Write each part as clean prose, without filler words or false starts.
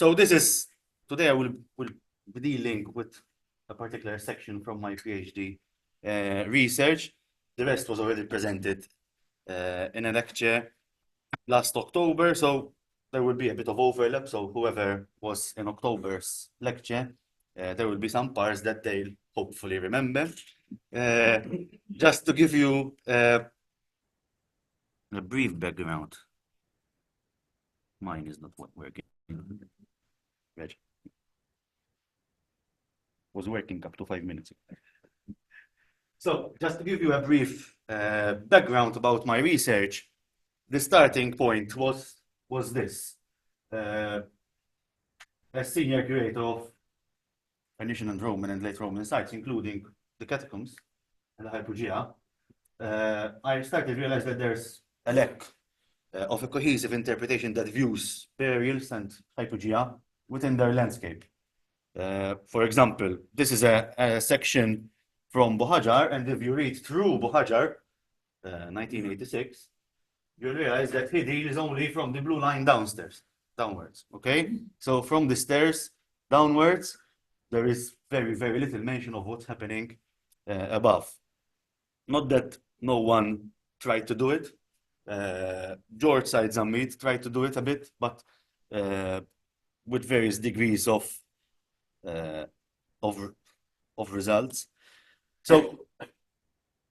So today I will be dealing with a particular section from my PhD research. The rest was already presented in a lecture last October, so there will be a bit of overlap. So whoever was in October's lecture, there will be some parts that they'll hopefully remember. Just to give you a brief background. Mine is not working. Reg. Was working up to 5 minutes ago. So just to give you a brief background about my research, the starting point was this. As senior curator of Phoenician and Roman and late Roman sites, including the catacombs and the hypogea, I started to realize that there's a lack of a cohesive interpretation that views burials and hypogea within their landscape. For example, this is a section from Buhajar, and if you read through Buhajar, 1986, you'll realize that Hidil is only from the blue line downwards, okay? So from the stairs downwards, there is very, very little mention of what's happening above. Not that no one tried to do it. George Said Zammit tried to do it a bit, but with various degrees of results. So,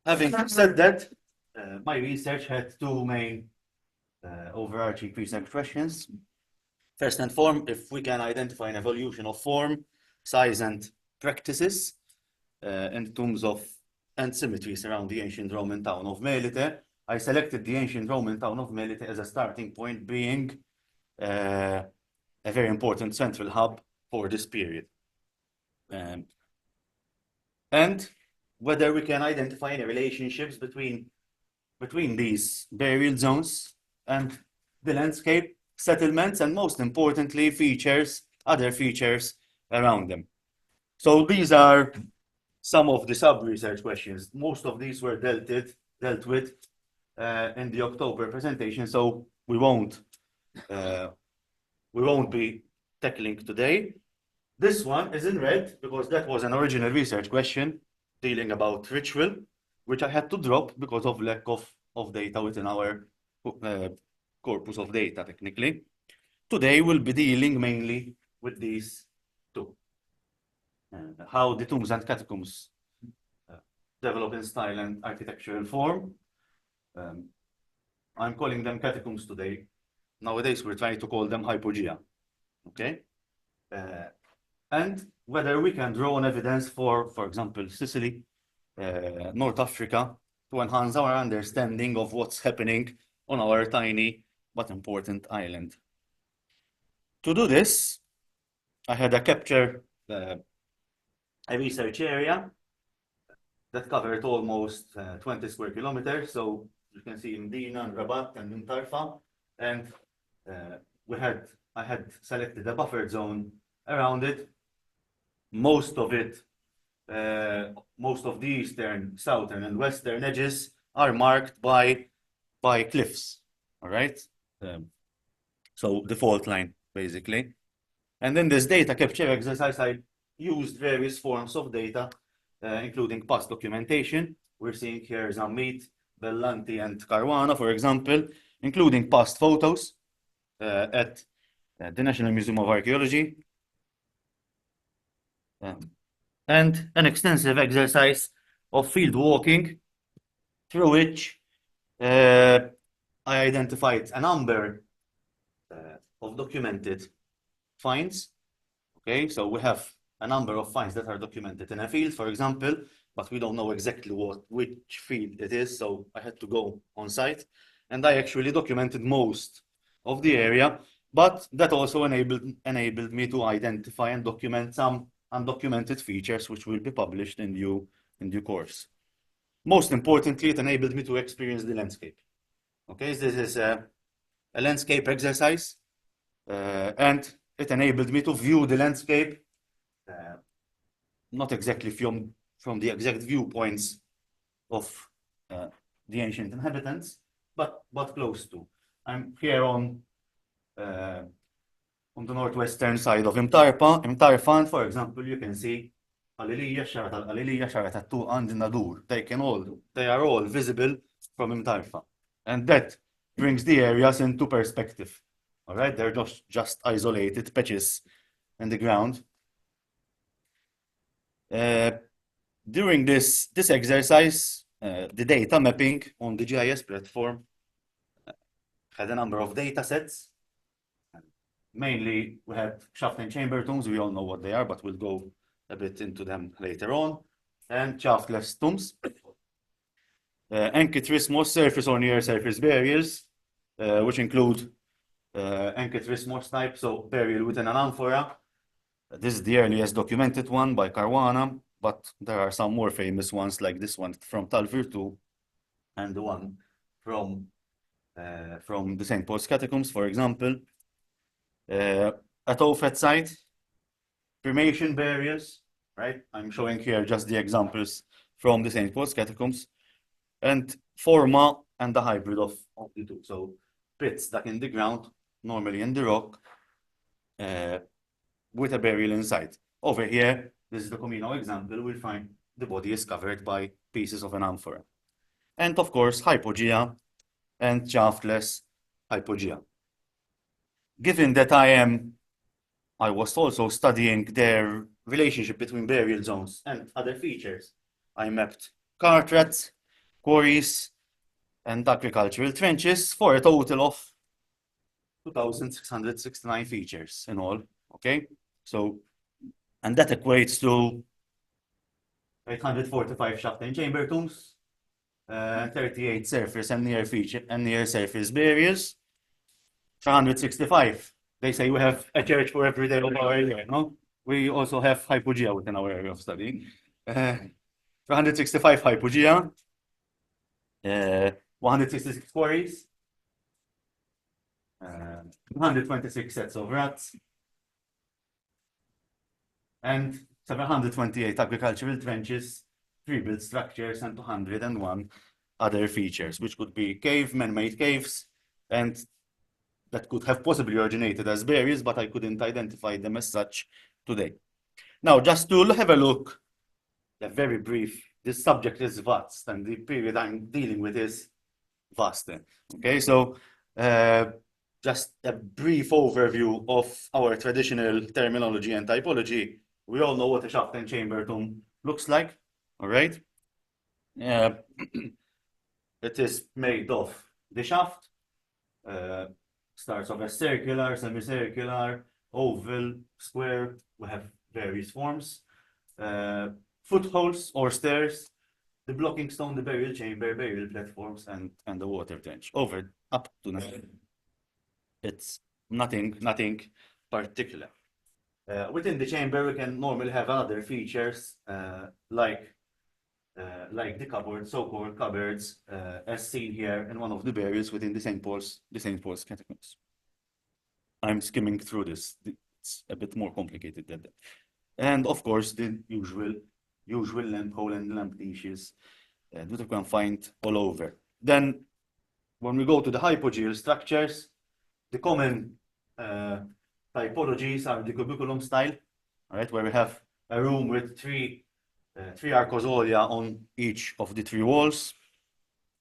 having said that, my research had two main overarching research questions. First and foremost, if we can identify an evolution of form, size, and practices in terms of and symmetries around the ancient Roman town of Melite, I selected the ancient Roman town of Melite as a starting point, being a very important central hub for this period. And whether we can identify any relationships between these burial zones and the landscape, settlements, and most importantly, other features around them. So these are some of the sub-research questions. Most of these were dealt with in the October presentation, so we won't be tackling today. This one is in red because that was an original research question dealing about ritual, which I had to drop because of lack of data within our corpus of data, technically. Today we'll be dealing mainly with these two. How the tombs and catacombs develop in style and architectural form. I'm calling them catacombs today. Nowadays we're trying to call them hypogea. Okay? And whether we can draw on evidence for example, Sicily, North Africa, to enhance our understanding of what's happening on our tiny but important island. To do this, I had to capture a research area that covered almost 20 square kilometers. So you can see Medina and Rabat and in Tarfa, and I had selected a buffer zone around it. Most of the eastern, southern, and western edges are marked by cliffs. All right, so the fault line basically. And in this data capture exercise, I used various forms of data, including past documentation. We're seeing here Zammit, Bellanti, and Caruana, for example, including past photos at the National Museum of Archaeology, and an extensive exercise of field walking, through which I identified a number of documented finds. Okay, so we have a number of finds that are documented in a field, for example, but we don't know exactly which field it is, so I had to go on site, and I actually documented most of the area, but that also enabled me to identify and document some undocumented features which will be published in due course. Most importantly, it enabled me to experience the landscape. Okay, so this is a landscape exercise, and it enabled me to view the landscape, not exactly from the exact viewpoints of the ancient inhabitants, but close to. I'm here on on the northwestern side of Imtarfa, and for example, you can see Għalilija, xara tal-Għalilija, xara tat-Tuqa, and Nadur. They are all visible from Imtarfa. And that brings the areas into perspective. All right, they're just isolated patches in the ground. During this exercise, the data mapping on the GIS platform had a number of data sets. Mainly, we had shaft and chamber tombs. We all know what they are, but we'll go a bit into them later on. And shaftless tombs. Enkitrismos surface or near surface burials, which include Enkitrismos type, so burial within an amphora. This is the earliest documented one by Caruana, but there are some more famous ones like this one from Talvirtu and the one from the St. Paul's Catacombs, for example. At Ofet site, cremation burials, right? I'm showing here just the examples from the St. Paul's Catacombs, and forma and the hybrid of the two. So pits dug in the ground, normally in the rock, with a burial inside. Over here, this is the Comino example, we'll find the body is covered by pieces of an amphora. And of course, hypogea and shaftless hypogea. Given that I was also studying their relationship between burial zones and other features, I mapped cartrets, quarries, and agricultural trenches for a total of 2,669 features in all, okay? So, and that equates to 845 shaft and chamber tombs, 38 surface and near surface burials, 365. They say we have a church for every day of our area, no? We also have hypogea within our area of study. 365 hypogea, 166 quarries, 126 sets of rats, and 728 agricultural trenches, 3 built structures, and 201 other features, which could be man-made caves, and that could have possibly originated as burials, but I couldn't identify them as such today. Now, just to have a look, very brief, this subject is vast, and the period I'm dealing with is vast. Okay, so just a brief overview of our traditional terminology and typology. We all know what a shaft and chamber tomb looks like, all right? It is made of the shaft, starts off as circular, semicircular, oval, square. We have various forms. Footholds or stairs, the blocking stone, the burial chamber, burial platforms, and the water trench. Over up to now. It's nothing particular. Within the chamber, we can normally have other features like the cupboard, so-called cupboards, as seen here in one of the burials within the St. Paul's Catacombs. I'm skimming through this. It's a bit more complicated than that. And of course, the usual lamp hole and lamp niches that you can find all over. Then, when we go to the hypogeal structures, the common typologies are the cubiculum style, right, where we have a room with three arcosolia on each of the 3 walls.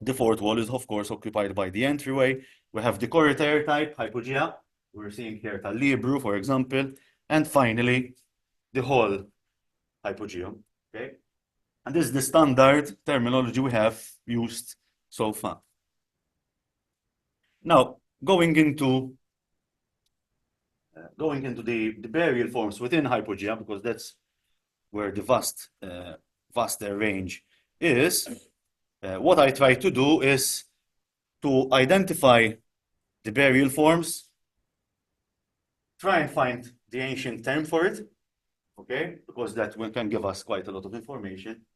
The 4th wall is, of course, occupied by the entryway. We have the corridor type, hypogea. We're seeing here Tal-Libru, for example. And finally, the hall hypogeum. Okay? And this is the standard terminology we have used so far. Now, going into the burial forms within hypogea, because that's where the vaster range is, what I try to do is to identify the burial forms, try and find the ancient term for it, okay, because that one can give us quite a lot of information,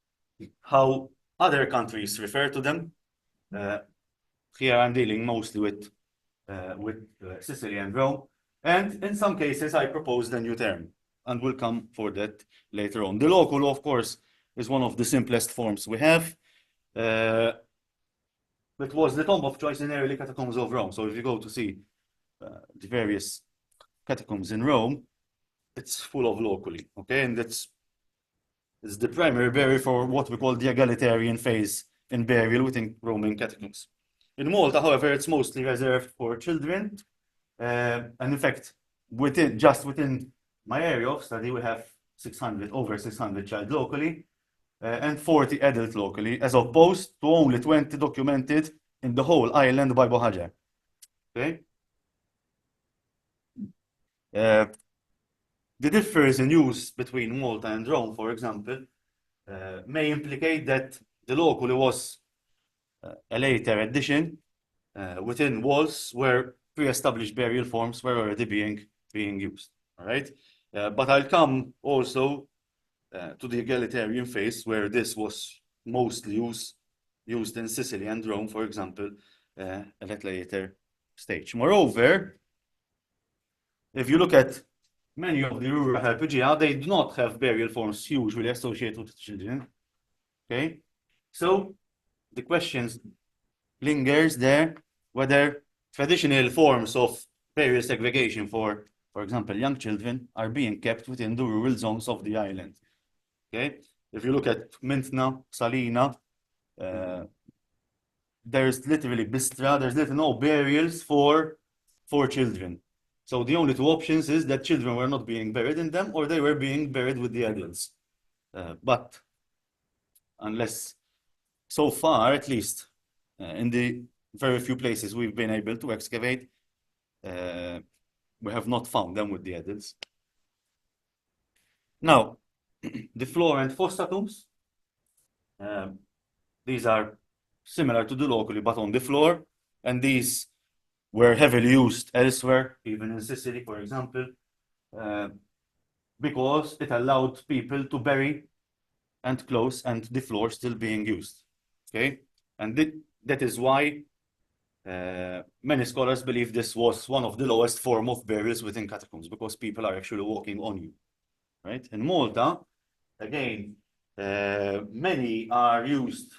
how other countries refer to them. Here I'm dealing mostly with Sicily and Rome, and in some cases I proposed a new term, and we'll come for that later on. The local, of course, is one of the simplest forms we have. It was the tomb of choice in early catacombs of Rome. So if you go to see the various catacombs in Rome, it's full of locally, okay? And it's the primary burial for what we call the egalitarian phase in burial within Roman catacombs. In Malta, however, it's mostly reserved for children. And in fact, just within my area of study, we have over 600 child locally, and 40 adult locally, as opposed to only 20 documented in the whole island by Bohajar. Okay? The difference in use between Malta and Rome, for example, may implicate that the locally was a later addition within walls where pre-established burial forms were already being used. All right, but I'll come also to the egalitarian phase where this was mostly used in Sicily and Rome, for example, at a later stage. Moreover, if you look at many of the rural herpetoria, they do not have burial forms usually associated with children. Okay, so the questions lingers there whether traditional forms of burial segregation for example, young children are being kept within the rural zones of the island. Okay, if you look at Mintna, Salina, there's literally Bistra, there's literally no burials for children. So the only two options is that children were not being buried in them or they were being buried with the adults. But unless, so far at least, in the very few places we've been able to excavate, we have not found them with the adults. Now, the floor and fossa tombs, these are similar to the locally, but on the floor, and these were heavily used elsewhere, even in Sicily, for example, because it allowed people to bury and close, and the floor still being used. Okay, and that is why many scholars believe this was one of the lowest form of burials within catacombs, because people are actually walking on you. Right? In Malta, again, many are used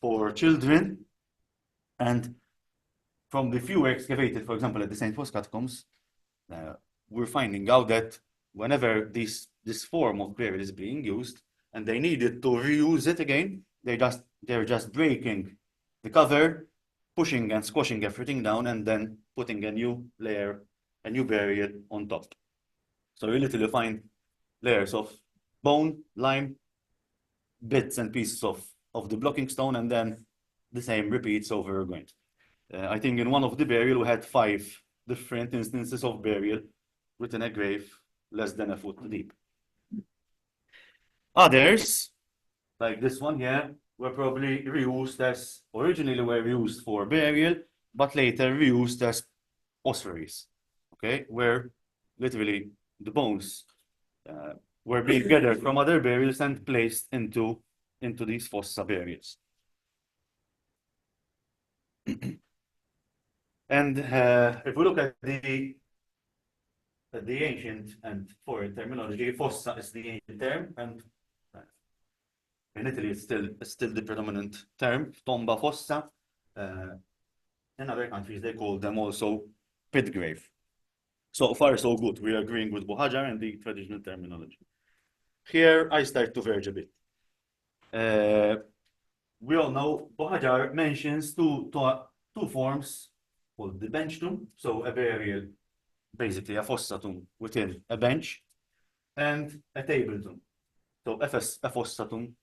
for children, and from the few excavated, for example, at the St. Paul's catacombs, we're finding out that whenever this form of burial is being used, and they needed to reuse it again, they're just breaking the cover, pushing and squashing everything down, and then putting a new layer, a new burial on top. So you literally find layers of bone, lime, bits and pieces of the blocking stone, and then the same repeats over again. I think in one of the burial we had 5 different instances of burial within a grave less than a foot deep. Others, like this one here, were probably reused as, originally were used for burial, but later reused as ossuaries, okay, where literally the bones were being gathered from other burials and placed into these fossa burials. And if we look at the ancient and foreign terminology, fossa is the ancient term, and in Italy it's still the predominant term, tomba fossa. In other countries they call them also pit grave. So far so good, we are agreeing with Bohajar and the traditional terminology. Here I start to verge a bit. We all know Bohajar mentions two forms called the bench tomb, so a burial, basically a fossa tomb within a bench, and a table tomb. So a fossa tomb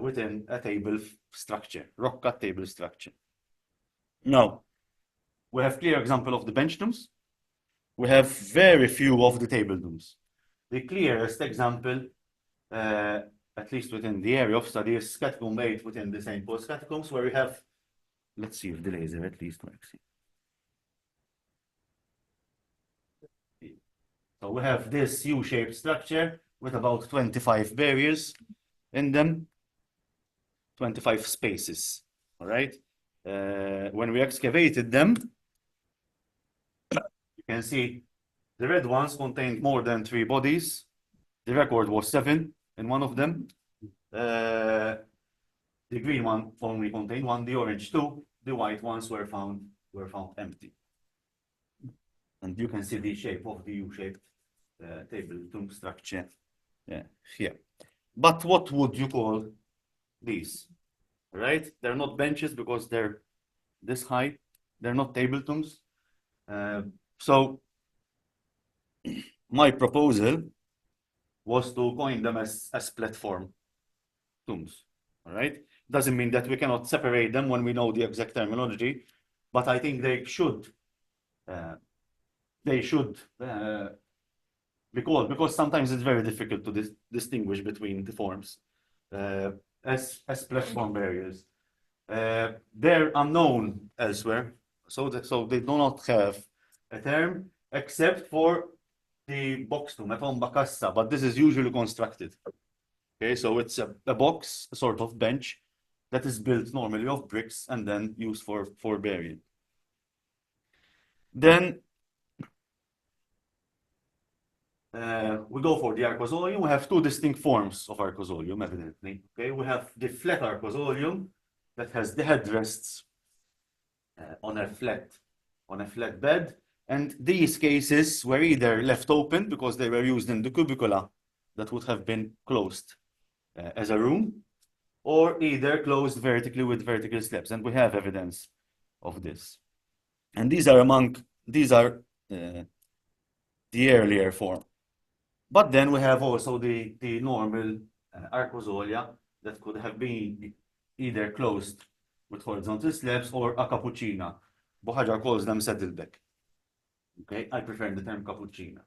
within a table structure, rock cut table structure. Now, we have clear example of the bench tombs. We have very few of the table tombs. The clearest example, at least within the area of study, is Catacomb 8 within the St. Paul's catacombs, where we have, let's see if the laser at least works. So we have this U-shaped structure with about 25 burials in them, 25 spaces, all right? When we excavated them, you can see the red ones contained more than 3 bodies. The record was 7 in one of them. The green one only contained 1, the orange 2, the white ones were found empty. And you can see the shape of the U-shaped table tomb structure here. But what would you call these? Right? They're not benches because they're this high. They're not table tombs. So my proposal was to coin them as platform tombs. All right? Doesn't mean that we cannot separate them when we know the exact terminology, but I think they should be called, because sometimes it's very difficult to distinguish between the forms as platform burials. They're unknown elsewhere, so they do not have a term except for the box tomb, a tomba cassa, but this is usually constructed. Okay, so it's a box, a sort of bench that is built normally of bricks and then used for burial. Then we go for the arcosolium. We have two distinct forms of arcosolium, evidently. Okay, we have the flat arcosolium that has the headrests on a flat bed, and these cases were either left open because they were used in the cubicula that would have been closed as a room, or either closed vertically with vertical slabs, and we have evidence of this. And these are the earlier form. But then we have also the normal arcosolia that could have been either closed with horizontal slabs or a cappuccina. Bohajar calls them saddleback. Okay, I prefer the term cappuccina.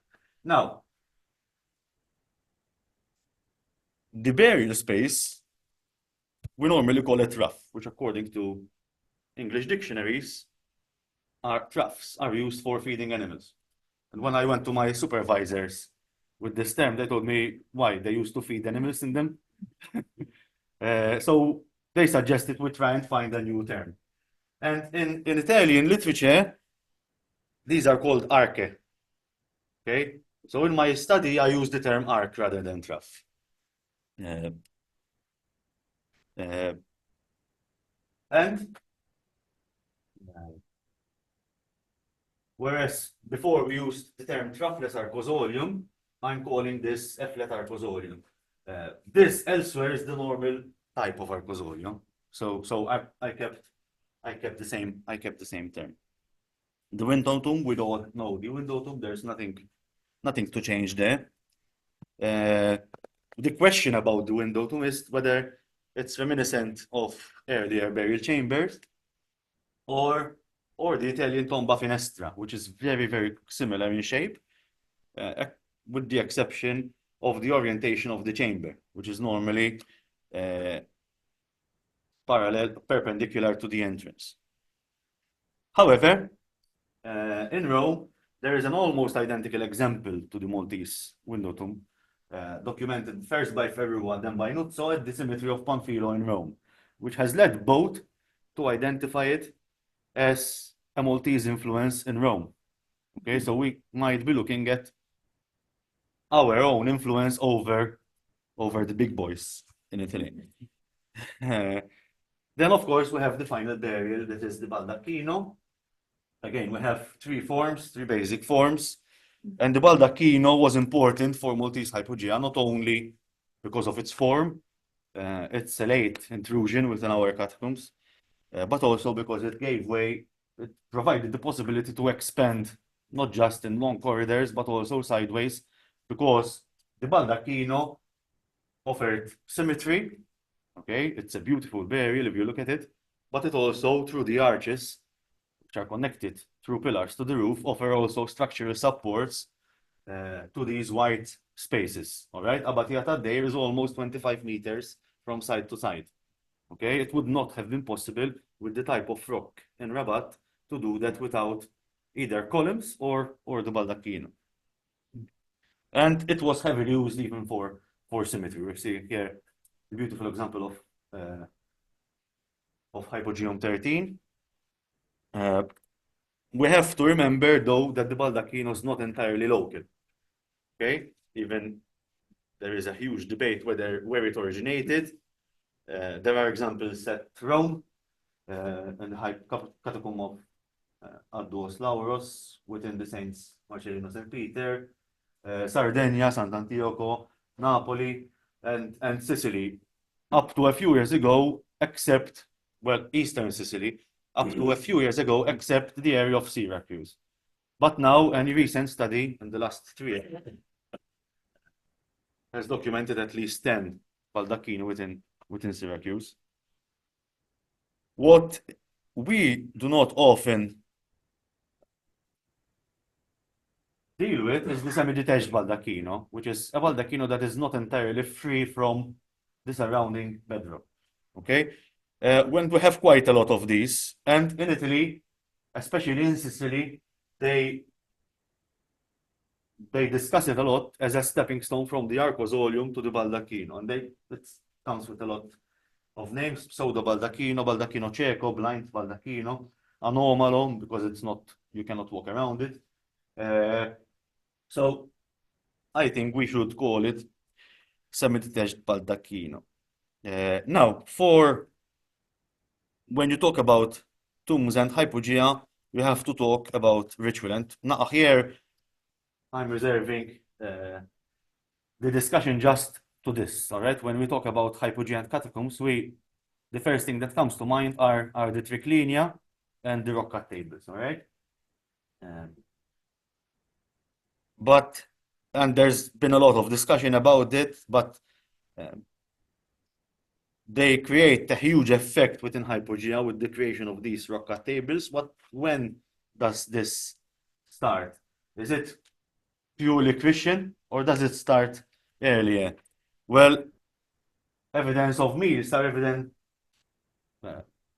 Now, the burial space, we normally call it rough, which according to English dictionaries, troughs are used for feeding animals. And when I went to my supervisors with this term, they told me why they used to feed animals in them. So they suggested we try and find a new term. And in Italian literature, these are called arche. Okay, so in my study, I use the term arc rather than trough. And whereas before we used the term troughless arcosolium, I'm calling this a flat arcosolium. This elsewhere is the normal type of arcosolium. So I kept the same term. The window tomb, we don't know the window tomb. There's nothing to change there. The question about the window tomb is whether it's reminiscent of earlier burial chambers or the Italian tomba finestra, which is very, very similar in shape, with the exception of the orientation of the chamber, which is normally perpendicular to the entrance. However, in Rome, there is an almost identical example to the Maltese window tomb, documented first by Ferrua, then by Nuzzo at the cemetery of Panfilo in Rome, which has led both to identify it as a Maltese influence in Rome. Okay, so we might be looking at our own influence over the big boys in Italy. Then, of course, we have the final burial, that is the baldacchino. Again, we have three basic forms. And the baldacchino was important for Maltese hypogea, not only because of its form, it's a late intrusion within our catacombs, but also because it provided the possibility to expand not just in long corridors, but also sideways, because the baldacchino offered symmetry. Okay, it's a beautiful burial if you look at it, but it also, through the arches, which are connected through pillars to the roof, offer also structural supports to these wide spaces. All right, Abatiata there is almost 25 meters from side to side. Okay, it would not have been possible with the type of rock in Rabat to do that without either columns or the baldacchino. And it was heavily used even for symmetry. We see here a beautiful example of Hypogeum 13. We have to remember, though, that the baldacchino is not entirely local. Okay, even there is a huge debate where it originated. There are examples at Rome and the catacomb of Addos Lauros within the Saints Marcellinus and Peter, Sardinia, Sant'Antioco, Napoli, and Sicily, up to a few years ago, except, well, Eastern Sicily, up to a few years ago, except the area of Syracuse. But now, a recent study in the last 3 years has documented at least 10 baldacchini within Syracuse. What we do not often deal with is the semi-detached baldacchino, which is a baldacchino that is not entirely free from the surrounding bedrock. Okay? When we have quite a lot of these, and in Italy, especially in Sicily, they discuss it a lot as a stepping stone from the Arcosolium to the baldacchino, and it comes with a lot of names: pseudo baldacchino, baldacchino cieco, blind baldacchino, anomalo, because it's not, you cannot walk around it. So I think we should call it semi-detached baldacchino. Now, for when you talk about tombs and hypogea, you have to talk about ritual. And now here, I'm reserving the discussion just to this, all right? When we talk about hypogea and catacombs, the first thing that comes to mind are the triclinia and the rock cut tables, all right? And there's been a lot of discussion about it, but they create a huge effect within hypogea with the creation of these rock cut tables. When does this start? Is it purely Christian, or does it start earlier? Well, evidence of meals are evident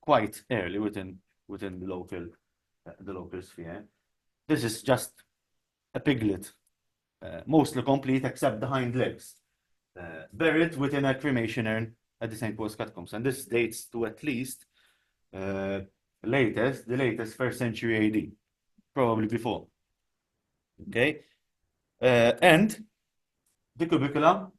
quite early within the local sphere. This is just a piglet, mostly complete except the hind legs, buried within a cremation urn at the St. Paul's catacombs, and this dates to at least the latest 1st century AD, probably before. Okay, and the cubicula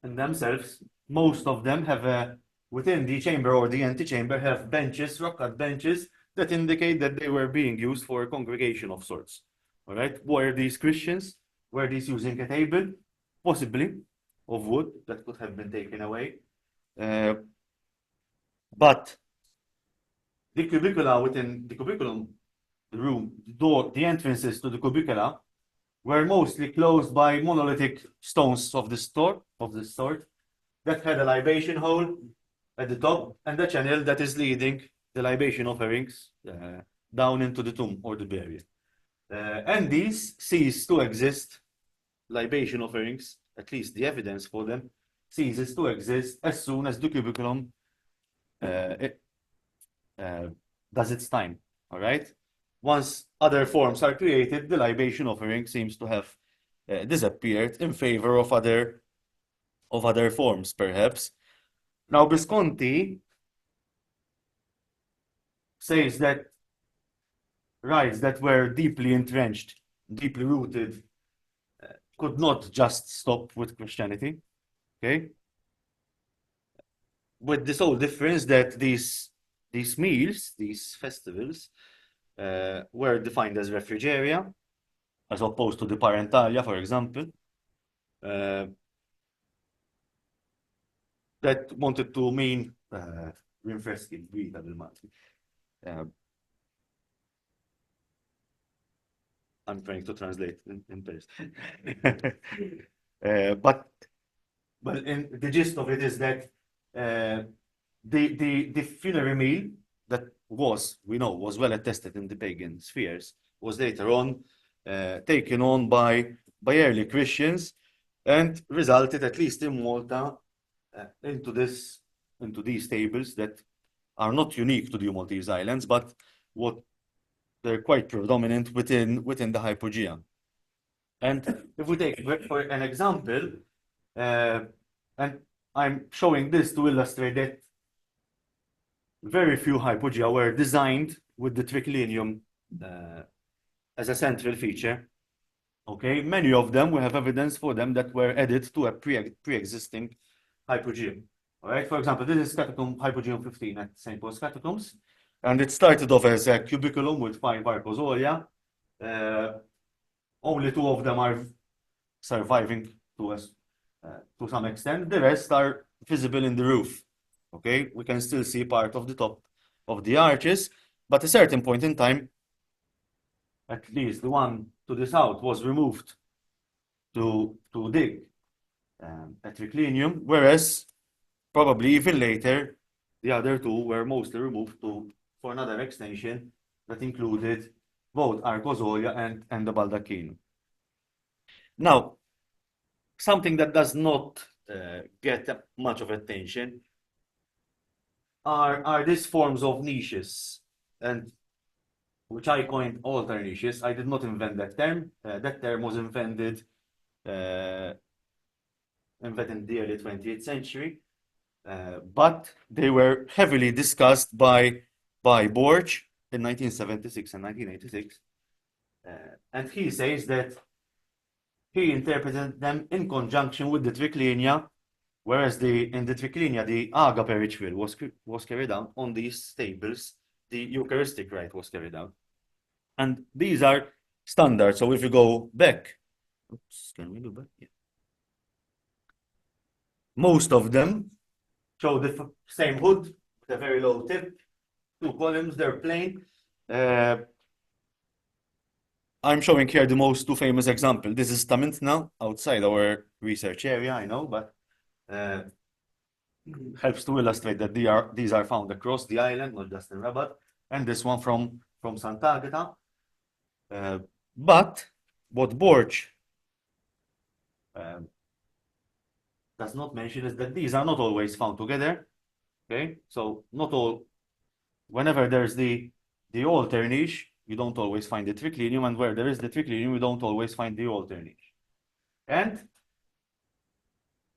in themselves, most of them have within the chamber or the antechamber have benches, rock cut benches that indicate that they were being used for a congregation of sorts. All right, were these Christians? Were these using a table? Possibly of wood that could have been taken away. But the cubicula within the cubiculum, the room, the door, the entrances to the cubicula were mostly closed by monolithic stones of this sort that had a libation hole at the top and a channel that is leading the libation offerings down into the tomb or the burial. And these cease to exist, libation offerings, at least the evidence for them, ceases to exist as soon as the cubiculum does its time. All right? Once other forms are created, the libation offering seems to have disappeared in favor of other forms, perhaps. Now, Visconti says that rites that were deeply entrenched, deeply rooted, could not just stop with Christianity. Okay? With the sole difference that these meals, these festivals, were defined as refrigeria, as opposed to the parentalia, for example, that wanted to mean rinfreschi, vita del Malti. I'm trying to translate in Paris. But the gist of it is that the funerary meal that we know was well attested in the pagan spheres, was later on taken on by early Christians and resulted, at least in Malta, into these tables that are not unique to the Maltese Islands, but they're quite predominant within the hypogea. And if we take for an example, and I'm showing this to illustrate that very few hypogea were designed with the triclinium as a central feature. Okay, many of them, we have evidence for them that were added to a pre-existing hypogea. All right, for example, this is catacomb hypogeum 15 at St. Paul's Catacombs. And it started off as a cubiculum with 5 arcozolia. Only 2 of them are surviving to some extent. The rest are visible in the roof. Okay, we can still see part of the top of the arches, but at a certain point in time, at least the one to the south was removed to dig a triclinium, whereas probably even later, the other 2 were mostly removed for another extension that included both arcozolia and the baldacchino. Now, something that does not get much of attention are these forms of niches, and which I coined altar niches. I did not invent that term. That term was invented in the early 20th century, but they were heavily discussed by Borch in 1976 and 1986, and he says that he interpreted them in conjunction with the triclinia, whereas in the triclinia, the agape ritual was carried out on these tables, the Eucharistic rite was carried out. And these are standard. So if you go back, oops, can we do back? Yeah. Most of them show the same hood with a very low tip, 2 columns, they're plain. I'm showing here the most 2 famous example. This is Tamintna outside our research area, I know, but helps to illustrate that these are found across the island, not just in Rabat, and this one from Sant'Agata. But what Borch does not mention is that these are not always found together. Okay, so not all. Whenever there's the altar niche, you don't always find the triclinium, and where there is the triclinium, you don't always find the altar niche. And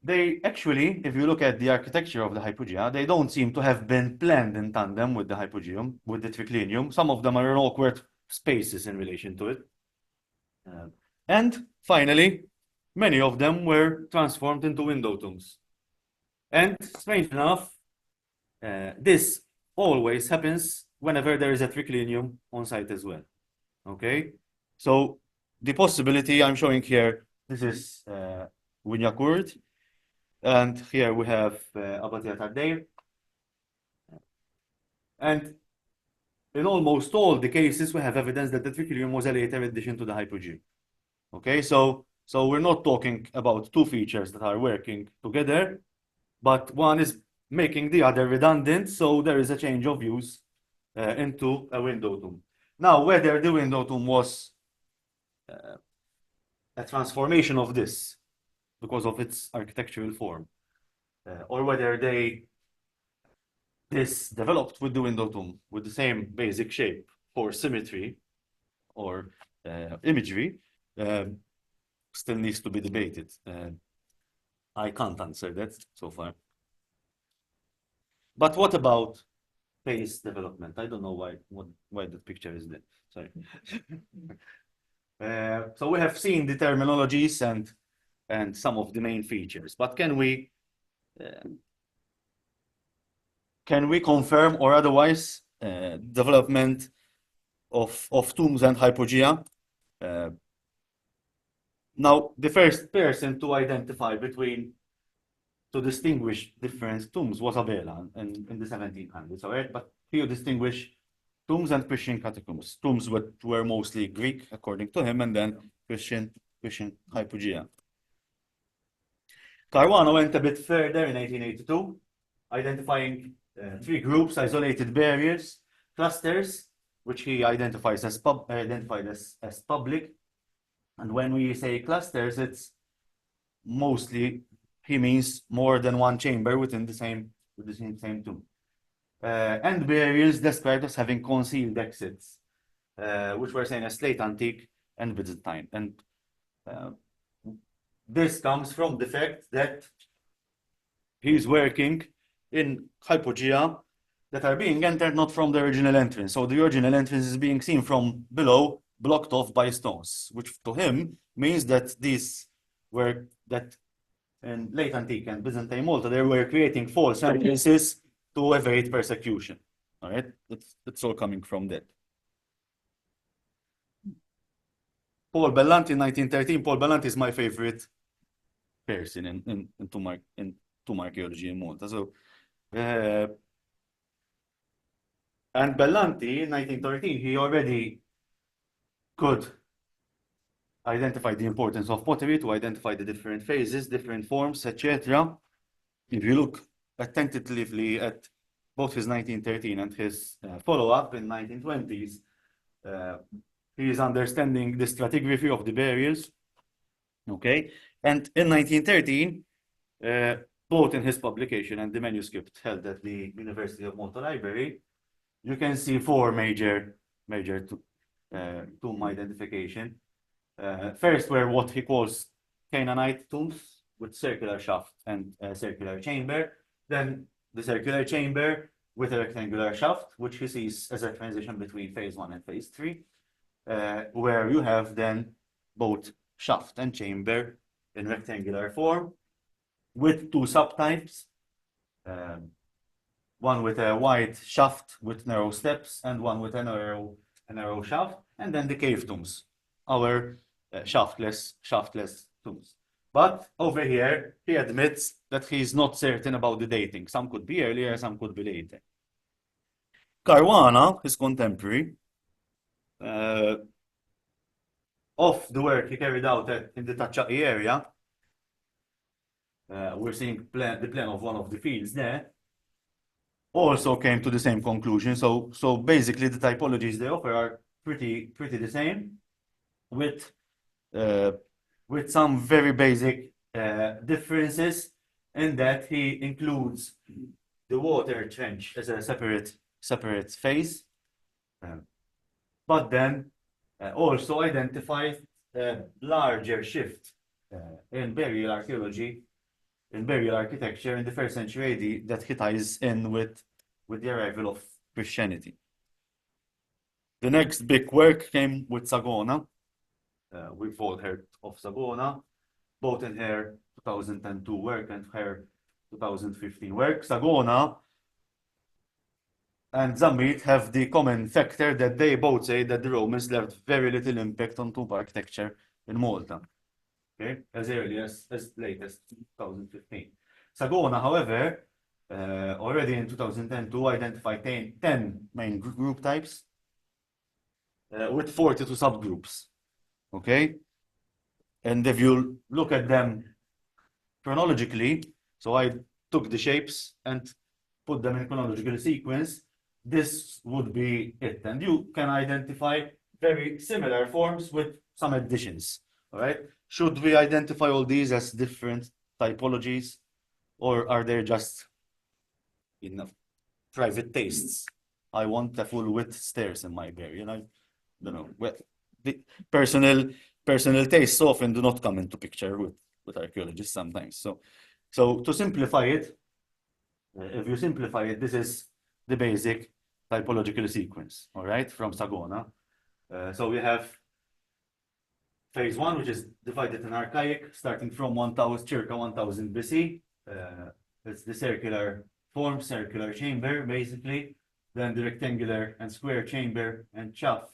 they actually, if you look at the architecture of the hypogea, they don't seem to have been planned in tandem with the hypogeum, with the triclinium. Some of them are in awkward spaces in relation to it. And finally, many of them were transformed into window tombs. And strange enough, this always happens whenever there is a triclinium on site as well. Okay, so the possibility I'm showing here, this is Winyakurd, and here we have Abatia Tardeir. And in almost all the cases, we have evidence that the triclinium was a later addition to the hypogea. Okay, so we're not talking about 2 features that are working together, but one is making the other redundant, so there is a change of use into a window tomb. Now, whether the window tomb was a transformation of this because of its architectural form, or whether this developed with the window tomb with the same basic shape for symmetry or imagery, still needs to be debated. I can't answer that so far. But what about phase development? I don't know why the picture is there. Sorry. So we have seen the terminologies and some of the main features, but can we confirm or otherwise development of tombs and hypogea? Now, the first person to identify to distinguish different tombs was Abela in the 1700s, all right? But he distinguished tombs and Christian catacombs. Tombs were mostly Greek, according to him, and then Christian hypogea. Caruana went a bit further in 1882, identifying 3 groups, isolated barriers, clusters, which he identified as public. And when we say clusters, it's mostly, he means more than one chamber within the same tomb. And barriers described as having concealed exits, which were seen as late antique and Byzantine. And this comes from the fact that he's working in hypogea that are being entered not from the original entrance. So the original entrance is being seen from below, blocked off by stones, which to him means that in late antique and Byzantine Malta, they were creating false entrances to evade persecution. All right, it's all coming from that. Paul Bellanti in 1913. Paul Bellanti is my favorite person in tomb archaeology in Malta. So, and Bellanti in 1913, he already could identify the importance of pottery, to identify the different phases, different forms, etc. If you look attentively at both his 1913 and his follow-up in 1920s, he is understanding the stratigraphy of the burials. Okay, and in 1913, both in his publication and the manuscript held at the University of Malta Library, you can see four major tomb identification. First were what he calls Canaanite tombs with circular shaft and circular chamber. Then the circular chamber with a rectangular shaft, which he sees as a transition between phase 1 and phase 3, where you have then both shaft and chamber in rectangular form with two subtypes, one with a wide shaft with narrow steps and one with a narrow shaft, and then the cave tombs, our shaftless tombs. But over here, he admits that he's not certain about the dating. Some could be earlier, some could be later. Caruana, his contemporary, of the work he carried out in the Tacciai area, we're seeing the plan of one of the fields there, also came to the same conclusion. So basically the typologies they offer are pretty the same, with some very basic differences, in that he includes the water trench as a separate phase, but then also identifies a larger shift in burial archaeology, in burial architecture in the first century AD, that he ties in with the arrival of Christianity. The next big work came with Sagona. We've all heard of Sagona, both in her 2002 work and her 2015 work. Sagona and Zammit have the common factor that they both say that the Romans left very little impact on tomb architecture in Malta. Okay, as early as late as 2015. Sagona, however, already in 2002 identified 10 main group types with 42 subgroups. Okay, and if you look at them chronologically, so I took the shapes and put them in chronological sequence, this would be it. And you can identify very similar forms with some additions. All right. Should we identify all these as different typologies, or are they just private tastes? I want a full width stairs in my burial. I don't know. Well, the personal tastes often do not come into picture with archaeologists sometimes. So to simplify it, if you simplify it, this is the basic typological sequence, all right, from Sagona. So we have phase 1, which is divided in archaic, starting from 1000, circa 1000 BC. It's the circular form, circular chamber, basically. Then the rectangular and square chamber and shaft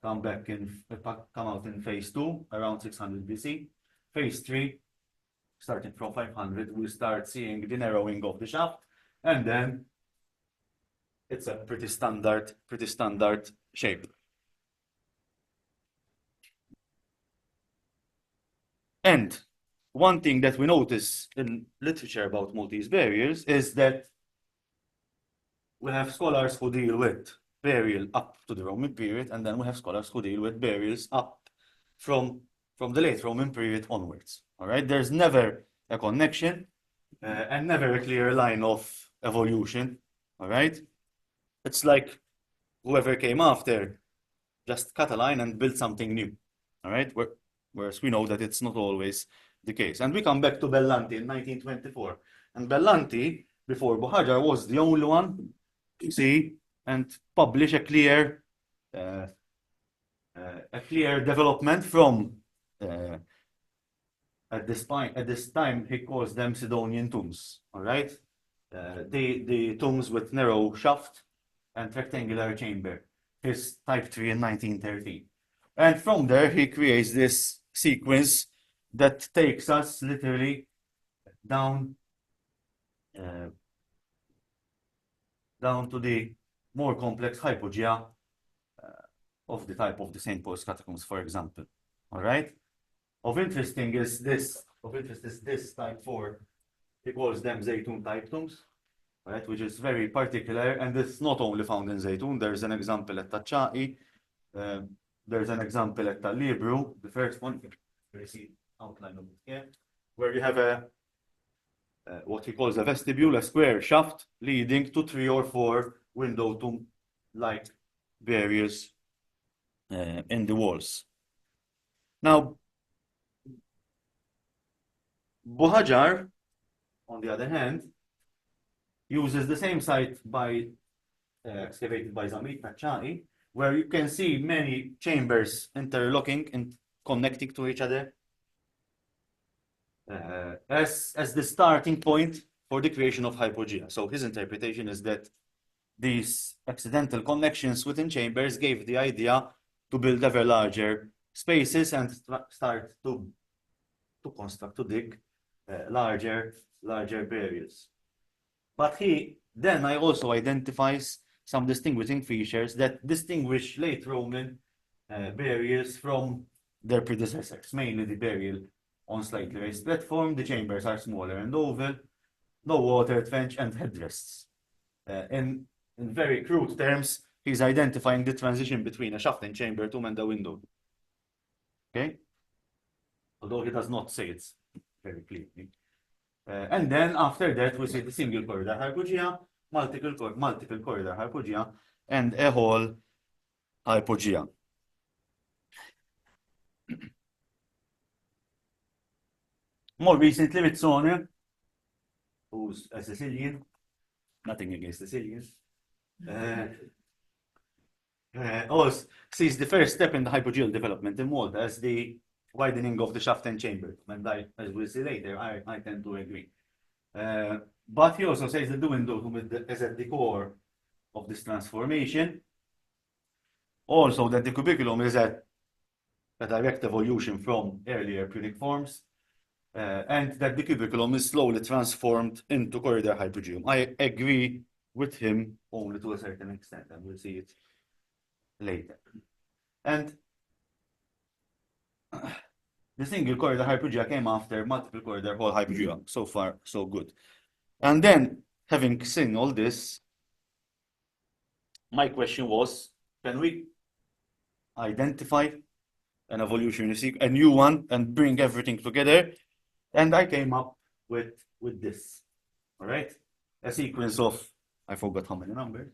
come out in phase 2, around 600 BC. Phase 3, starting from 500, we start seeing the narrowing of the shaft, and then it's a pretty standard shape. And one thing that we notice in literature about Maltese burials is that we have scholars who deal with burial up to the Roman period, and then we have scholars who deal with burials up from the late Roman period onwards. All right, there's never a connection and never a clear line of evolution. All right, it's like whoever came after just cut a line and built something new. All right, whereas we know that it's not always the case. And we come back to Bellanti in 1924. And Bellanti, before Buhajar, was the only one to see and publish a clear development from at this time he calls them Sidonian tombs. All right, the tombs with narrow shaft and rectangular chamber, his type 3 in 1913. And from there, he creates this sequence that takes us literally down, down to the more complex hypogea of the type of the St. Paul's catacombs, for example. All right? Of interest is this type 4. He calls them Zaytun type tombs, right? Which is very particular, and it's not only found in Zaytun. There's an example at Tachai, there's an example at Tal-Libru, the first one, you see outline of it here, where you have a what he calls a vestibule, a square shaft leading to 3 or 4 window tomb like barriers in the walls. Now, Buhajar, on the other hand, uses the same site excavated by Zamit Tachai, where you can see many chambers interlocking and connecting to each other as the starting point for the creation of hypogea. So his interpretation is that these accidental connections within chambers gave the idea to build ever larger spaces and start to construct, to dig larger barriers. But I also identifies some distinguishing features that distinguish late Roman barriers from their predecessors, mainly the burial on slightly raised platform. The chambers are smaller and oval, no water trench and headrests. In very crude terms, he's identifying the transition between a shaft and chamber tomb and a window. Okay? Although he does not say it very clearly. And then after that, we see the single corridor hypogea, multiple corridor hypogea, and a whole hypogea. More recently, Rizzone, who's a Sicilian, nothing against Sicilians, also sees the first step in the hypogeal development in Malta as the widening of the shaft and chamber. And as we'll see later, I tend to agree. But he also says that the window is at the core of this transformation. Also, that the cubiculum is a direct evolution from earlier Punic forms, and that the cubiculum is slowly transformed into corridor hypogeum. I agree with him only to a certain extent, and we'll see it later. And the single corridor hypogea came after multiple corridor whole hypogea. So far, so good. And then, having seen all this, my question was, can we identify an evolutionary sequence, a new one, and bring everything together? And I came up with this, all right? A sequence of, I forgot how many numbers,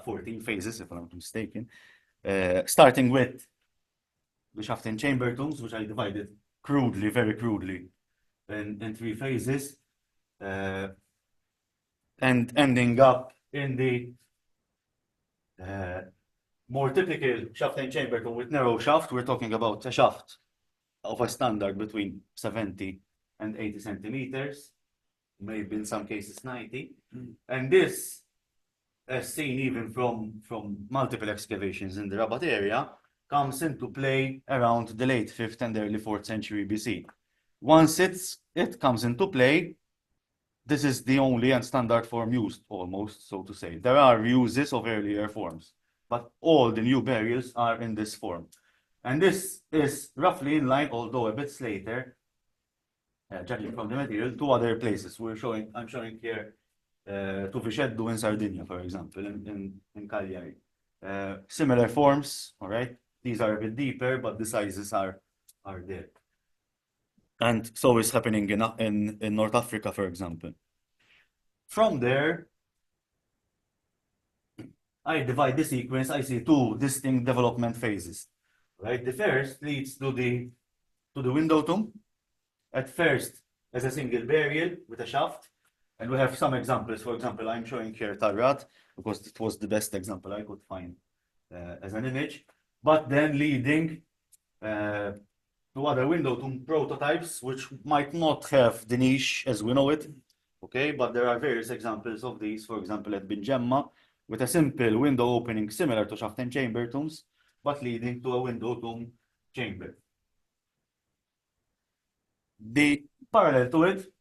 14 phases, if I'm not mistaken, starting with the shaft and chamber tombs, which I divided crudely, very crudely, in 3 phases, and ending up in the more typical shaft and chamber tomb with narrow shaft. We're talking about a shaft of a standard between 70 and 80 centimeters, maybe in some cases 90. And this, as seen even from multiple excavations in the Rabat area, comes into play around the late 5th and early 4th century BC. Once it comes into play, this is the only and standard form used, almost, so to say. There are uses of earlier forms, but all the new burials are in this form. And this is roughly in line, although a bit later, judging from the material, to other places. I'm showing here to Viceddu in Sardinia, for example, in Cagliari. Similar forms, all right? These are a bit deeper, but the sizes are there. And so is happening in North Africa, for example. From there, I divide the sequence. I see 2 distinct development phases. Right? The first leads to the window tomb. At first, as a single burial with a shaft. And we have some examples. For example, I'm showing here Tarrat, because it was the best example I could find as an image. But then leading to other window tomb prototypes, which might not have the niche as we know it, Okay, but there are various examples of these, for example, at Bingemma, with a simple window opening similar to shaft and chamber tombs, but leading to a window tomb chamber. The parallel to it,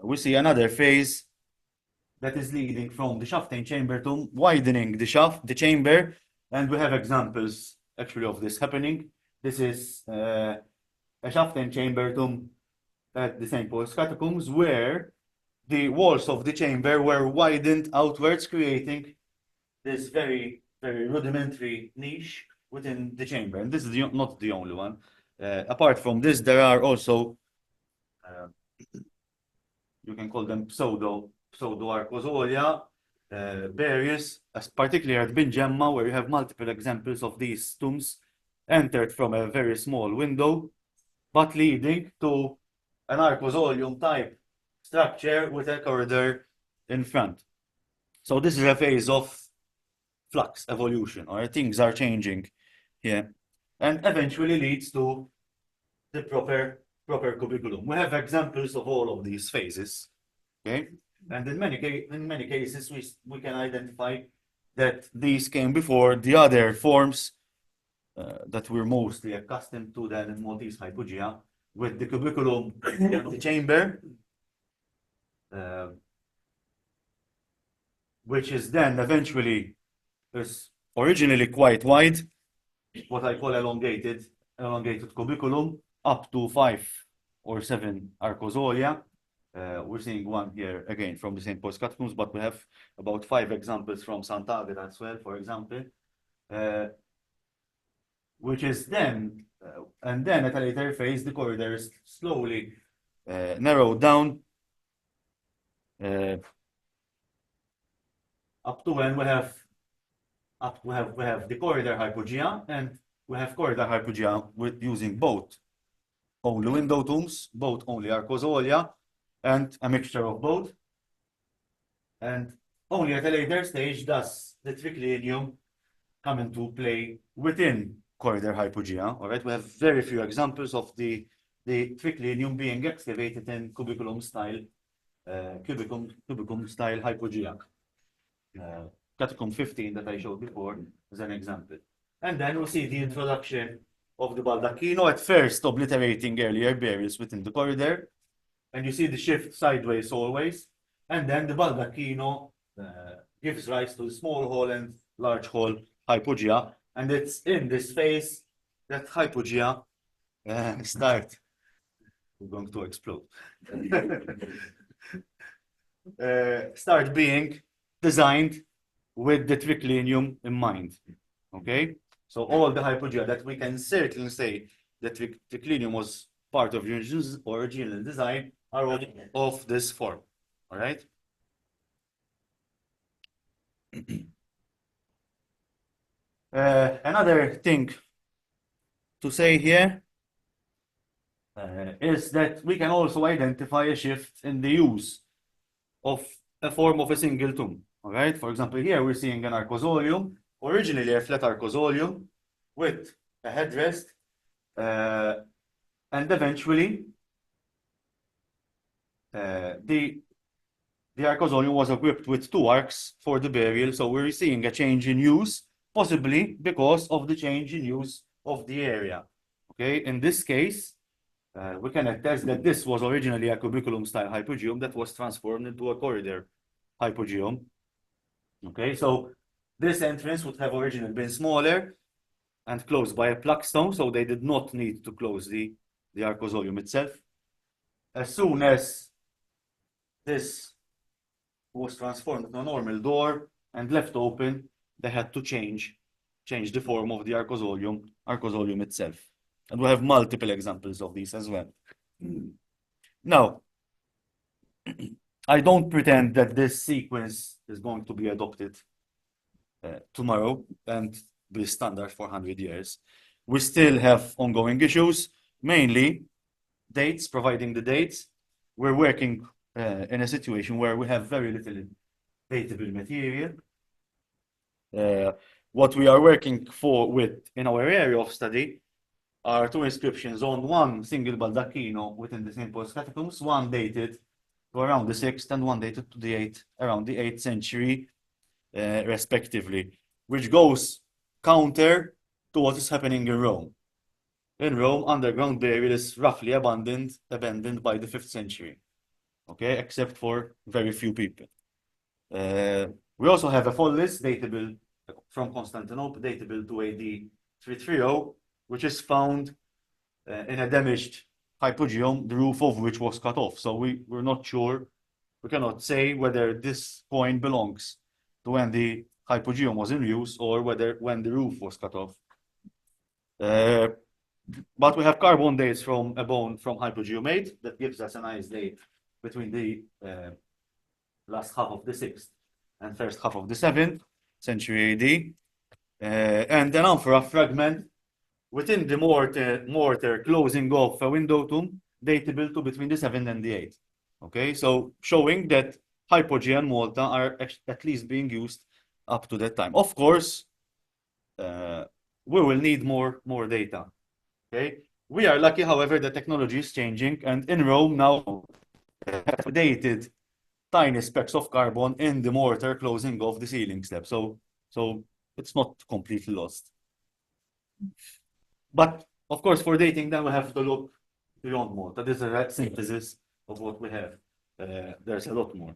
we see another phase that is leading from the shaft and chamber tomb, widening the shaft, the chamber, and we have examples actually of this happening. This is a shaft and chamber tomb at the St. Paul's Catacombs, where the walls of the chamber were widened outwards, creating this very, very rudimentary niche within the chamber. And this is not the only one. Apart from this, there are also, you can call them pseudo-arcozolia, various, particularly at Bingemma, where you have multiple examples of these tombs entered from a very small window, but leading to an arcosolium type structure with a corridor in front. So this is a phase of flux, evolution, or things are changing here, and eventually leads to the proper cubiculum. We have examples of all of these phases, okay? And in many cases, we can identify that these came before the other forms that we're mostly accustomed to then in Maltese hypogea, with the cubiculum in the chamber, which is then eventually is originally quite wide, what I call elongated cubiculum, up to 5 or 7 arcozolia. We're seeing one here again from the St. Paul's Catacombs, but we have about 5 examples from Sant'Agata as well, for example, which is then, and then at a later phase, the corridor is slowly narrowed down up to when we have the corridor hypogea, and we have corridor hypogea with using both only window tombs, both only arcozolia, and a mixture of both. And only at a later stage does the triclinium come into play within corridor hypogea. All right, we have very few examples of the triclinium being excavated in cubiculum style hypogea. Catacomb 15 that I showed before is an example. And then we see the introduction of the baldacchino, at first obliterating earlier burials within the corridor. And you see the shift sideways always. And then the baldacchino gives rise to the small hall and large hall hypogea. And it's in this phase that hypogea start. We're going to explode. Start being designed with the triclinium in mind. Okay, so all the hypogea that we can certainly say that triclinium was part of the original design are all of this form. All right. Another thing to say here is that we can also identify a shift in the use of a form of a single tomb. All right. For example, here we're seeing an arcosolium, originally a flat arcosolium with a headrest, and eventually the arcosolium was equipped with 2 arcs for the burial. So we're seeing a change in use, possibly because of the change in use of the area. Okay, in this case, we can attest that this was originally a cubiculum style hypogeum that was transformed into a corridor hypogeum. Okay, so this entrance would have originally been smaller and closed by a plugstone, so they did not need to close the arcosolium itself. As soon as this was transformed into a normal door and left open, they had to change the form of the arcosolium itself. And we have multiple examples of these as well. Now, I don't pretend that this sequence is going to be adopted tomorrow and be standard for 100 years. We still have ongoing issues, mainly dates, providing the dates. We're working in a situation where we have very little datable material. What we are working with in our area of study are 2 inscriptions on one single baldacchino within the St. Paul's Catacombs, one dated to around the 6th and one dated to the 8th, around the 8th century, respectively, which goes counter to what is happening in Rome. In Rome, underground burial is roughly abandoned by the 5th century, okay, except for very few people. We also have a full list datable from Constantinople, datable to AD 330, which is found in a damaged hypogeum, the roof of which was cut off. So we're not sure, we cannot say whether this coin belongs to when the hypogeum was in use or whether when the roof was cut off. But we have carbon dates from a bone from Hypogeum 8 that gives us a nice date between the last half of the 6th and first half of the 7th century AD. And an amphora fragment within the mortar closing off a window tomb datable to between the 7th and the 8th. Okay, so showing that Hypogea and Malta are at least being used up to that time. Of course, we will need more data. Okay, we are lucky, however, that technology is changing, and in Rome now, dated tiny specks of carbon in the mortar closing off the ceiling slab. So it's not completely lost. But of course, for dating, then we have to look beyond Malta. This is a synthesis of what we have. There's a lot more.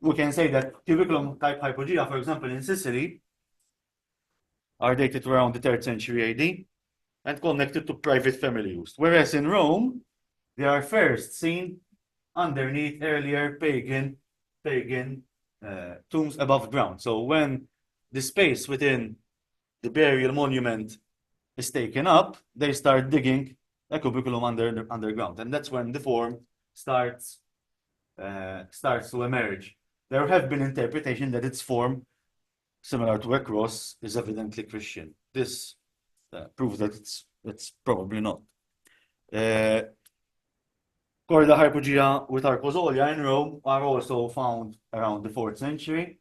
We can say that cubiculum type hypogea, for example, in Sicily, are dated around the 3rd century AD and connected to private family use. Whereas in Rome, they are first seen underneath earlier pagan tombs above ground. So when the space within the burial monument is taken up, they start digging a cubiculum underground, and that's when the form starts to emerge. There have been interpretations that its form, similar to a cross, is evidently Christian. This proves that it's probably not. Corda hypogea with Arcosolia in Rome are also found around the 4th century.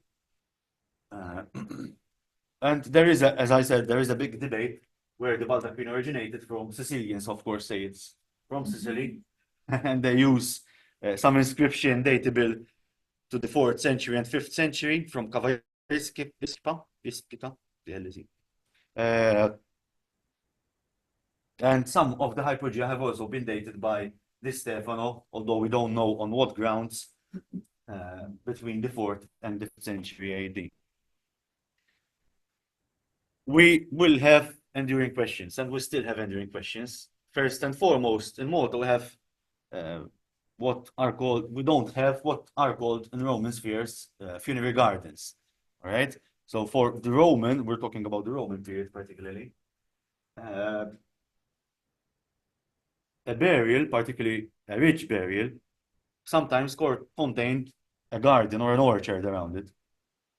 And there is, as I said, there is a big debate where the baldachin originated from. Sicilians, of course, say it's from Sicily, and they use some inscription datable to the 4th century and 5th century from Ispica, and some of the hypogea have also been dated by Di Stefano, although we don't know on what grounds, between the 4th and the 5th century AD. We will have enduring questions, and we still have enduring questions. First and foremost, in Malta, we have what are called in Roman spheres funerary gardens. All right. So for the Roman, we're talking about the Roman period particularly. A burial, particularly a rich burial, sometimes contained a garden or an orchard around it.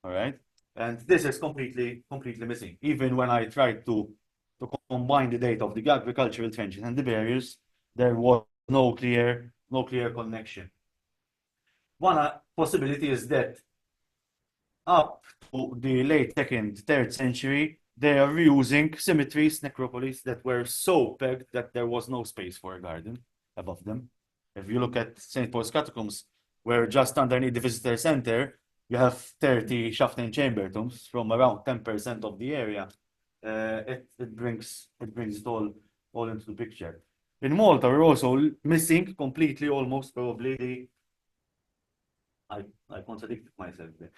All right. And this is completely missing. Even when I tried to combine the data of the agricultural trenches and the burials, there was no clear connection. One possibility is that up to the late 2nd, 3rd century, they are reusing cemeteries, necropolis that were so pegged that there was no space for a garden above them. If you look at St. Paul's Catacombs, where just underneath the visitor center, you have 30 shaft and chamber tombs from around 10% of the area. It brings it all into the picture. In Malta, we're also missing completely, almost probably I contradicted myself there.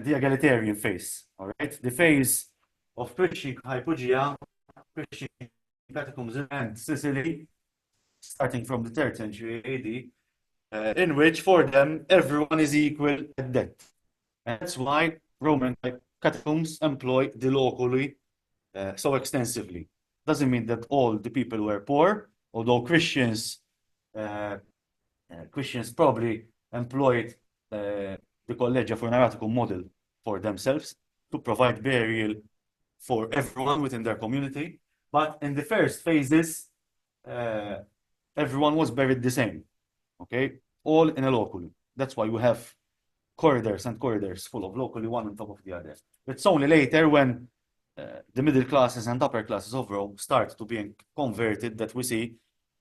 The egalitarian phase. All right, the phase of Christian hypogea, Christian catacombs and Sicily, starting from the 3rd century AD, in which for them everyone is equal at death. And that's why Roman catacombs employ the locally so extensively. Doesn't mean that all the people were poor, although Christians probably employed the Collegia Funeraticum model for themselves to provide burial for everyone within their community. But in the first phases, everyone was buried the same, okay? All in a locally. That's why we have corridors and corridors full of locally, one on top of the other. It's only later when the middle classes and upper classes of Rome start to being converted that we see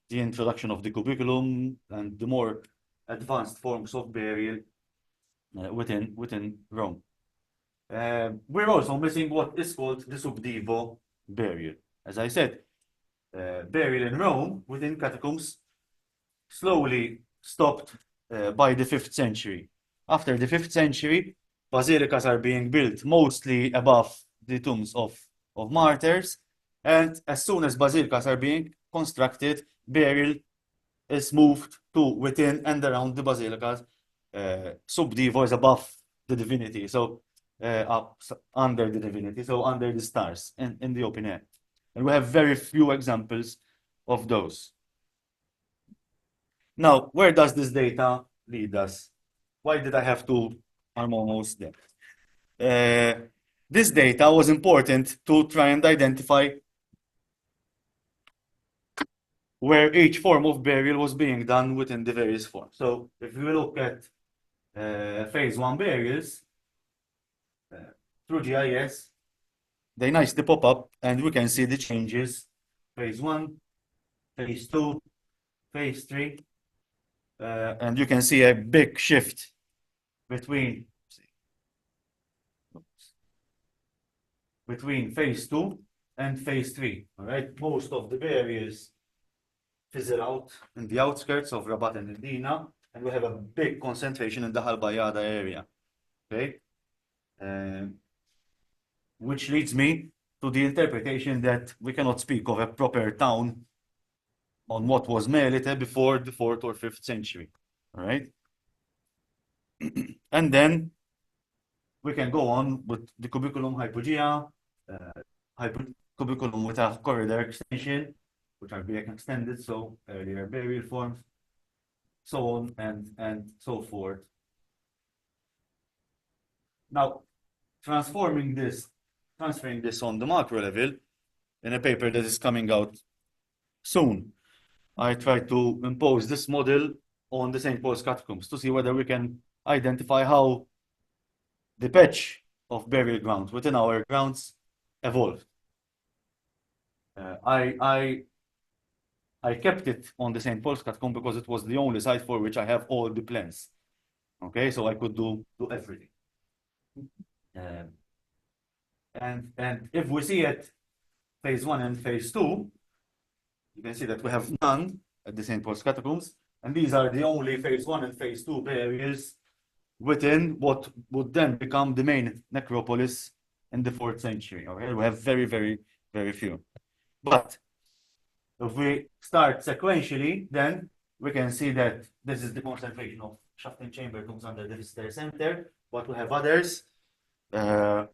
the introduction of the cubiculum and the more advanced forms of burial within Rome. We're also missing what is called the subdivo burial. As I said, burial in Rome within catacombs slowly stopped by the 5th century. After the 5th century, basilicas are being built mostly above the tombs of martyrs, and as soon as basilicas are being constructed, burial is moved to within and around the basilicas. Subdivo is above the divinity, so under the divinity, so under the stars in the open air. And we have very few examples of those. Now, where does this data lead us? Why did I have to? I'm almost there. This data was important to try and identify where each form of burial was being done within the various forms. So if we look at phase 1 burials through GIS, they nicely pop up and we can see the changes. Phase 1, phase 2, phase 3, and you can see a big shift between phase 2 and phase 3. All right, most of the burials fizzle out in the outskirts of Rabat and Medina, and we have a big concentration in the Halbayada area. Okay, which leads me to the interpretation that we cannot speak of a proper town on what was Melite before the 4th or 5th century. All right, and then we can go on with the cubiculum hypogea, cubiculum with a corridor extension, which are being extended, so earlier burial forms, so on and so forth. Now, transferring this on the macro level in a paper that is coming out soon, I try to impose this model on the St. Paul's catacombs to see whether we can identify how the patch of burial grounds within our grounds evolved. I kept it on the St. Paul's catacomb because it was the only site for which I have all the plans. Okay, so I could do everything. And if we see it, phase 1 and phase 2, you can see that we have none at the St. Paul's catacombs, and these are the only phase 1 and phase 2 burials within what would then become the main necropolis in the 4th century. Okay, we have very, very, very few. But if we start sequentially, then we can see that this is the concentration of shaft and chamber tombs under the visitor center, but we have others. And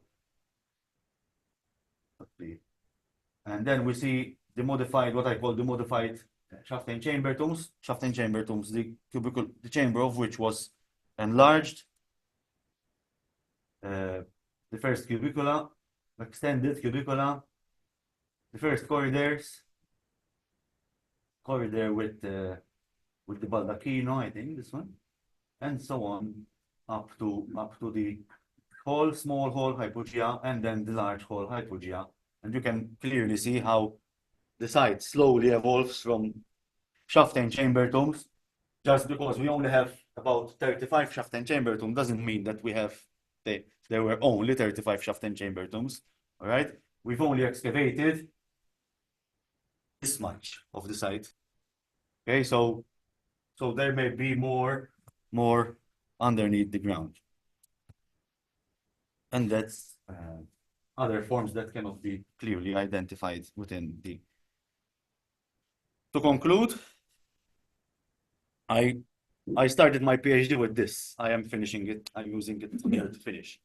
then we see the modified, what I call the modified shaft and chamber tombs. Shaft and chamber tombs, the chamber of which was enlarged. The first cubicula, extended cubicula, the first corridors, corridor with the baldacchino, I think this one, and so on up to the hall, small hall hypogea, and then the large hall hypogea. And you can clearly see how the site slowly evolves from shaft and chamber tombs. Just because we only have about 35 shaft and chamber tombs doesn't mean that we have there were only 35 shaft and chamber tombs. All right, we've only excavated this much of the site. Okay, so there may be more underneath the ground, and that's other forms that cannot be clearly identified within the. To conclude, I started my PhD with this. I am finishing it. I'm using it here to finish.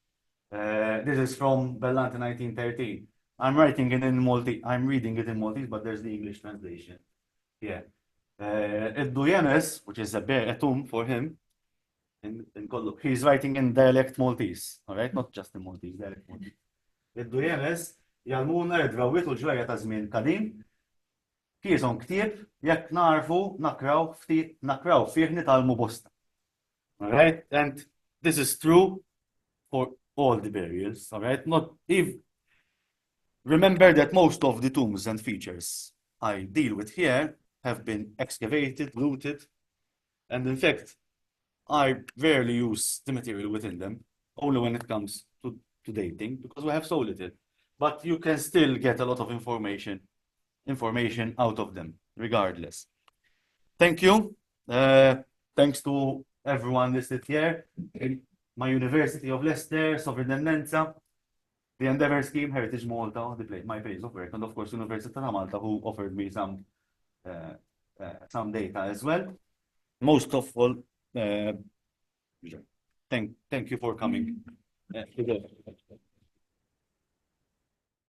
This is from Bellante 1913. I'm writing it in Maltese. I'm reading it in Maltese, but there's the English translation. Yeah. Id-Duyanes, which is a tomb for him, he's writing in dialect Maltese, all right? Not just in Maltese, dialect Maltese. Id-Duyanes jalmuna id-drawwiet u ġwejja ta' żmien qadim kieżhom ktieb jekk narfu nakraw fih nitalmu bosta. All right? And this is true for all the burials, all right? Remember that most of the tombs and features I deal with here have been excavated, looted, and in fact, I rarely use the material within them, only when it comes to dating, because we have so little. But you can still get a lot of information out of them, regardless. Thank you. Thanks to everyone listed here. My University of Leicester, Sovrintendenza, the Endeavour Scheme, Heritage Malta, my place of work, and of course University of Malta, who offered me some data as well. Most of all, thank you for coming.